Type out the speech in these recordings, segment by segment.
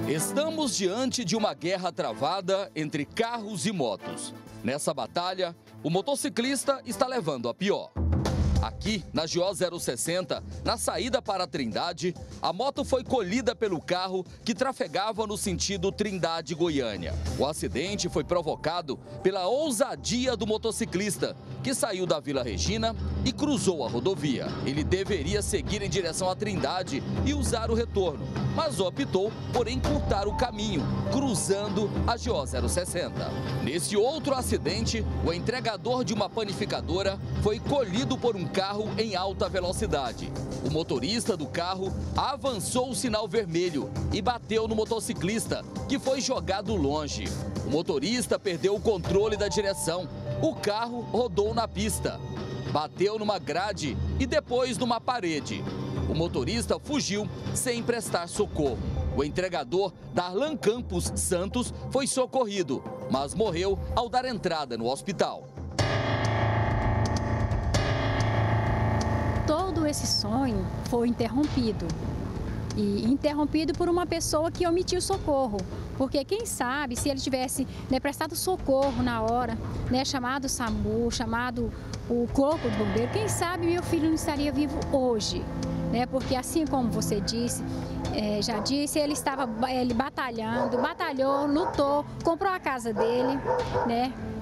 Estamos diante de uma guerra travada entre carros e motos. Nessa batalha, o motociclista está levando a pior. Aqui, na GO 060, na saída para a Trindade, a moto foi colhida pelo carro que trafegava no sentido Trindade-Goiânia. O acidente foi provocado pela ousadia do motociclista, que saiu da Vila Regina e cruzou a rodovia. Ele deveria seguir em direção à Trindade e usar o retorno, mas optou por encurtar o caminho, cruzando a GO 060. Nesse outro acidente, o entregador de uma panificadora foi colhido por um carro em alta velocidade. O motorista do carro avançou o sinal vermelho e bateu no motociclista, que foi jogado longe. O motorista perdeu o controle da direção. O carro rodou na pista, bateu numa grade e depois numa parede. O motorista fugiu sem prestar socorro. O entregador, Darlan Campos Santos, foi socorrido, mas morreu ao dar entrada no hospital. Todo esse sonho foi interrompido. E interrompido por uma pessoa que omitiu socorro. Porque quem sabe, se ele tivesse prestado socorro na hora, chamado o SAMU, chamado o corpo do bombeiro, quem sabe meu filho não estaria vivo hoje. Porque assim como você disse, já disse, ele estava batalhou, lutou, comprou a casa dele,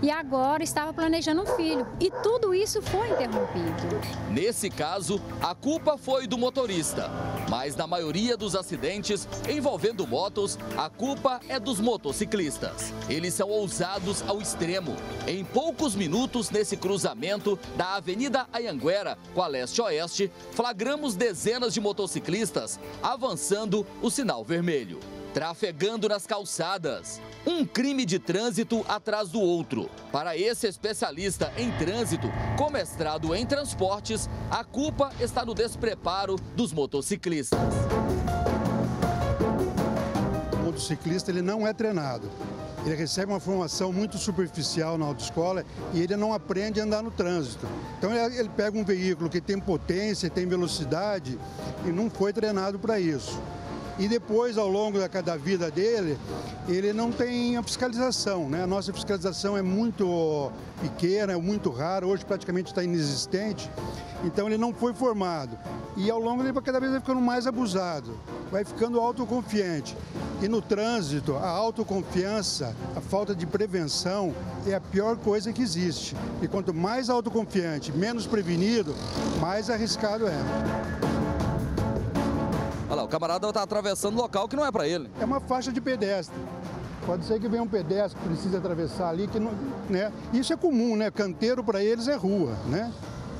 e agora estava planejando um filho. E tudo isso foi interrompido. Nesse caso, a culpa foi do motorista. Mas na maioria dos acidentes envolvendo motos, a culpa é dos motociclistas. Eles são ousados ao extremo. Em poucos minutos, nesse cruzamento da Avenida Anhanguera com a leste-oeste, flagramos dezenas de motociclistas avançando o sinal vermelho, trafegando nas calçadas. Um crime de trânsito atrás do outro. Para esse especialista em trânsito, com mestrado em transportes, a culpa está no despreparo dos motociclistas. O motociclista ele não é treinado. Ele recebe uma formação muito superficial na autoescola e ele não aprende a andar no trânsito. Então ele pega um veículo que tem potência, tem velocidade e não foi treinado para isso. E depois, ao longo da vida dele, ele não tem a fiscalização, A nossa fiscalização é muito pequena, é muito rara, hoje praticamente está inexistente, então ele não foi formado. E ao longo ele cada vez vai ficando mais abusado, vai ficando autoconfiante. E no trânsito, a autoconfiança, a falta de prevenção é a pior coisa que existe. E quanto mais autoconfiante, menos prevenido, mais arriscado é. Olha lá, o camarada está atravessando um local que não é para ele. É uma faixa de pedestre. Pode ser que venha um pedestre que precisa atravessar ali, que não, Isso é comum, Canteiro para eles é rua,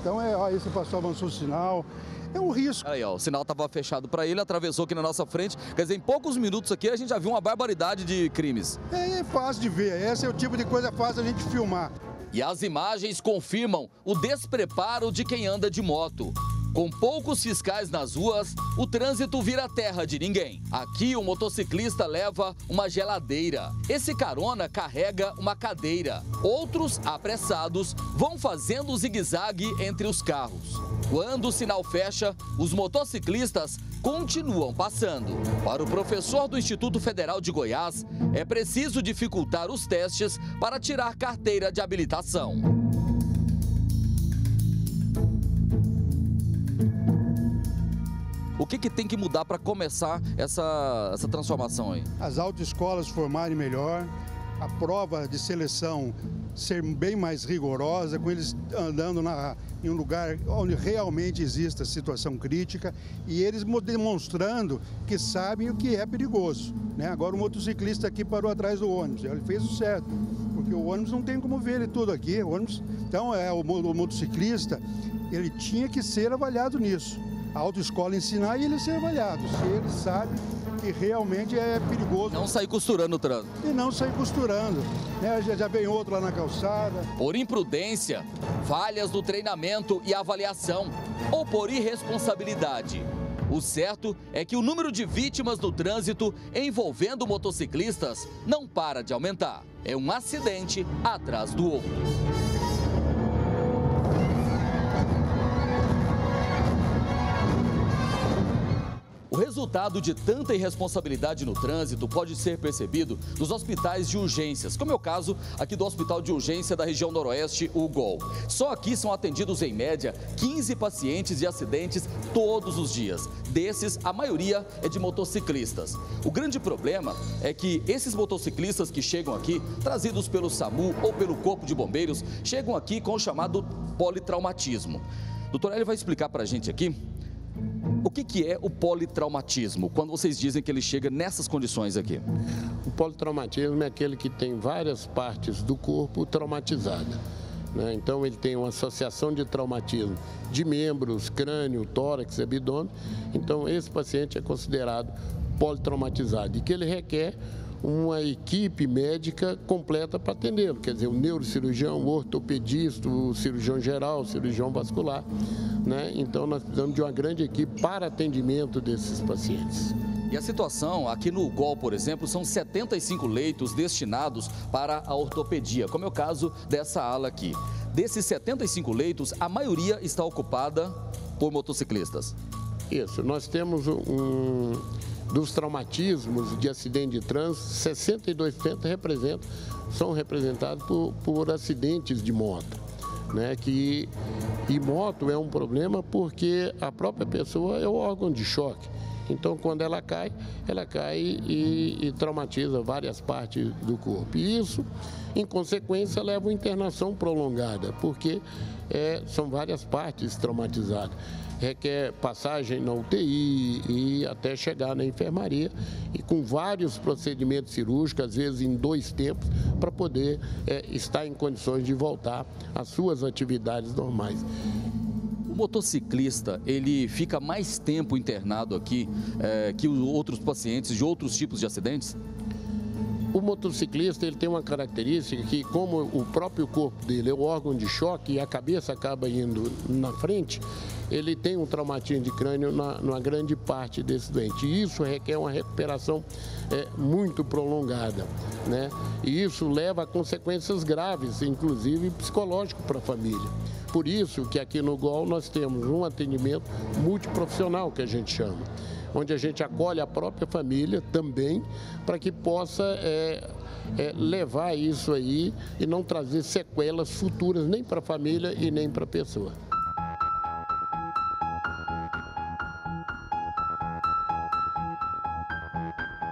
Então, aí você passou, avançou o sinal, é um risco. Aí, o sinal estava fechado para ele, atravessou aqui na nossa frente. Quer dizer, em poucos minutos aqui a gente já viu uma barbaridade de crimes. É fácil de ver, esse é o tipo de coisa fácil a gente filmar. E as imagens confirmam o despreparo de quem anda de moto. Com poucos fiscais nas ruas, o trânsito vira terra de ninguém. Aqui, o motociclista leva uma geladeira. Esse carona carrega uma cadeira. Outros, apressados, vão fazendo zigue-zague entre os carros. Quando o sinal fecha, os motociclistas continuam passando. Para o professor do Instituto Federal de Goiás, é preciso dificultar os testes para tirar carteira de habilitação. O que tem que mudar para começar essa transformação aí? As autoescolas formarem melhor, a prova de seleção ser bem mais rigorosa, com eles andando em um lugar onde realmente existe a situação crítica e eles demonstrando que sabem o que é perigoso. Agora o motociclista aqui parou atrás do ônibus, ele fez o certo, porque o ônibus não tem como ver ele tudo aqui. Então o motociclista ele tinha que ser avaliado nisso. A autoescola ensinar e ele ser avaliado, se ele sabe que realmente é perigoso. Não sair costurando o trânsito. E não sair costurando, já vem outro lá na calçada. Por imprudência, falhas no treinamento e avaliação, ou por irresponsabilidade. O certo é que o número de vítimas no trânsito envolvendo motociclistas não para de aumentar. É um acidente atrás do outro. O resultado de tanta irresponsabilidade no trânsito pode ser percebido nos hospitais de urgências, como é o caso aqui do Hospital de Urgência da região noroeste, o GOL. Só aqui são atendidos, em média, 15 pacientes de acidentes todos os dias. Desses, a maioria é de motociclistas. O grande problema é que esses motociclistas que chegam aqui, trazidos pelo SAMU ou pelo Corpo de Bombeiros, chegam aqui com o chamado politraumatismo. Doutor Hélio vai explicar para a gente aqui o que é o politraumatismo, quando vocês dizem que ele chega nessas condições aqui. O politraumatismo é aquele que tem várias partes do corpo traumatizadas, né? Então ele tem uma associação de traumatismo de membros, crânio, tórax, abdômen. Então esse paciente é considerado politraumatizado e que ele requer uma equipe médica completa para atendê-lo, quer dizer, o neurocirurgião, o ortopedista, o cirurgião geral, o cirurgião vascular, né? Então nós precisamos de uma grande equipe para atendimento desses pacientes. E a situação aqui no GOL, por exemplo, são 75 leitos destinados para a ortopedia, como é o caso dessa ala aqui. Desses 75 leitos, a maioria está ocupada por motociclistas. Isso, nós temos dos traumatismos de acidente de trânsito, 62% são representados por acidentes de moto, né? E moto é um problema porque a própria pessoa é o órgão de choque. Então, quando ela cai e traumatiza várias partes do corpo. E isso, em consequência, leva a internação prolongada, porque são várias partes traumatizadas. Requer passagem na UTI e até chegar na enfermaria e com vários procedimentos cirúrgicos, às vezes em 2 tempos, para poder estar em condições de voltar às suas atividades normais. O motociclista, ele fica mais tempo internado aqui que os outros pacientes de outros tipos de acidentes? O motociclista ele tem uma característica que, como o próprio corpo dele é o órgão de choque e a cabeça acaba indo na frente, ele tem um traumatismo de crânio numa grande parte desse doente. E isso requer uma recuperação muito prolongada, né? E isso leva a consequências graves, inclusive psicológico para a família. Por isso que aqui no GOL nós temos um atendimento multiprofissional, que a gente chama, onde a gente acolhe a própria família também, para que possa levar isso aí e não trazer sequelas futuras nem para a família e nem para a pessoa.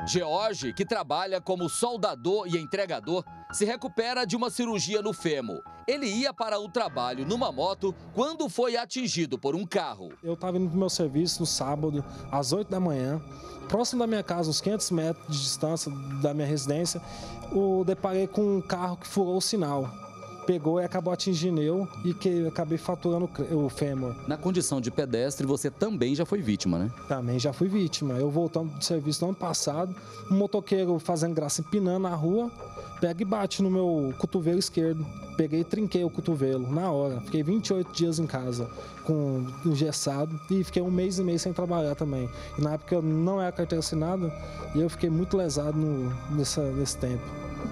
George, que trabalha como soldador e entregador, se recupera de uma cirurgia no fêmur. Ele ia para o trabalho numa moto quando foi atingido por um carro. Eu estava indo para o meu serviço no sábado, às 8 da manhã, próximo da minha casa, uns 500 metros de distância da minha residência, eu deparei com um carro que furou o sinal. Pegou e acabou atingindo eu e que acabei fraturando o fêmur. Na condição de pedestre, você também já foi vítima, né? Também já fui vítima. Eu voltando do serviço no ano passado, um motoqueiro fazendo graça, empinando na rua, pega e bate no meu cotovelo esquerdo. Peguei e trinquei o cotovelo na hora. Fiquei 28 dias em casa com engessado e fiquei 1 mês e meio sem trabalhar também. E na época eu não era carteira assinada e eu fiquei muito lesado nesse tempo.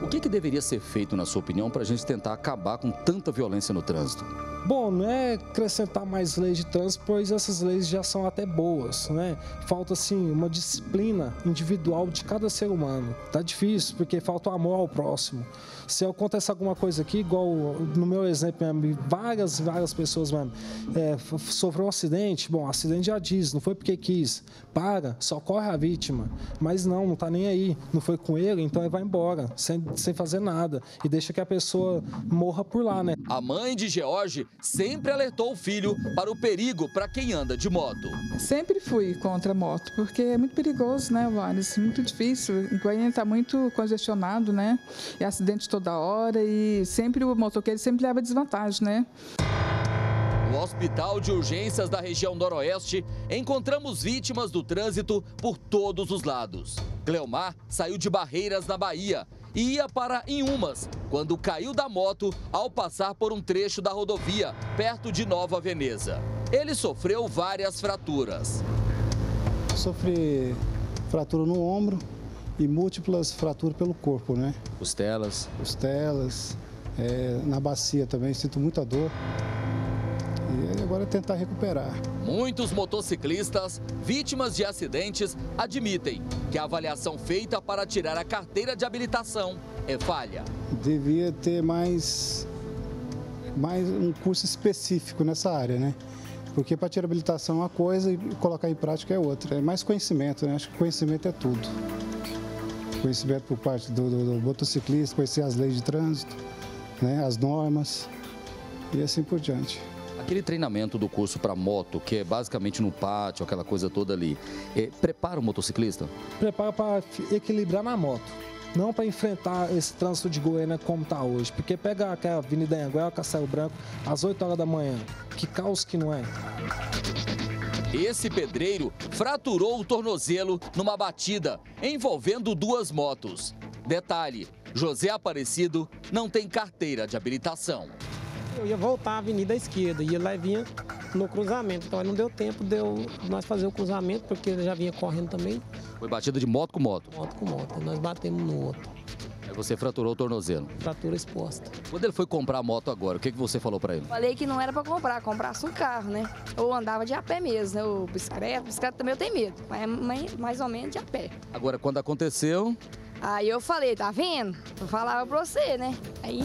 O que deveria ser feito, na sua opinião, para a gente tentar acabar com tanta violência no trânsito? Bom, não é acrescentar mais leis de trânsito, pois essas leis já são até boas, né? Falta, assim, uma disciplina individual de cada ser humano. Tá difícil, porque falta o amor ao próximo. Se acontece alguma coisa aqui, igual no meu exemplo mesmo, várias pessoas mesmo, sofreu um acidente, bom, acidente já diz, não foi porque quis, socorre a vítima, mas não tá nem aí, não foi com ele, então ele vai embora, sem fazer nada, e deixa que a pessoa morra por lá, né? A mãe de George sempre alertou o filho para o perigo para quem anda de moto. Sempre fui contra a moto, porque é muito perigoso, né, Wallace? Muito difícil. O Goiânia está muito congestionado, né? É acidente toda hora e sempre o motoqueiro sempre leva desvantagem, né? No Hospital de Urgências da região noroeste, encontramos vítimas do trânsito por todos os lados. Cleomar saiu de Barreiras, na Bahia, e ia para Inhumas, quando caiu da moto ao passar por um trecho da rodovia, perto de Nova Veneza. Ele sofreu várias fraturas. Sofri fratura no ombro e múltiplas fraturas pelo corpo, né? Costelas. Costelas, na bacia também, sinto muita dor. E agora é tentar recuperar. Muitos motociclistas, vítimas de acidentes, admitem que a avaliação feita para tirar a carteira de habilitação é falha. Devia ter mais um curso específico nessa área, né? Porque para tirar habilitação é uma coisa e colocar em prática é outra. É mais conhecimento, né? Acho que conhecimento é tudo. Conhecimento por parte do motociclista, conhecer as leis de trânsito, né? As normas e assim por diante. Aquele treinamento do curso para moto, que é basicamente no pátio, aquela coisa toda ali, prepara o motociclista? Prepara para equilibrar na moto, não para enfrentar esse trânsito de Goiânia como está hoje. Porque pega aquela Avenida Anhanguera, Castelo Branco, às 8 horas da manhã, que caos que não é. Esse pedreiro fraturou o tornozelo numa batida envolvendo duas motos. Detalhe, José Aparecido não tem carteira de habilitação. Eu ia voltar à avenida à esquerda e lá vinha no cruzamento, então não deu tempo de nós fazer o cruzamento, porque ele já vinha correndo também. Foi batida de moto com moto? Moto com moto, nós batemos no outro. Aí você fraturou o tornozelo? Fratura exposta. Quando ele foi comprar a moto agora, o que você falou para ele? Falei que não era para comprar, comprasse um carro, né? Ou andava de a pé mesmo, né? Ou bicicleta também eu tenho medo, mas mais ou menos de a pé. Agora, quando aconteceu... Aí eu falei, tá vendo? Eu falava pra você, né? Aí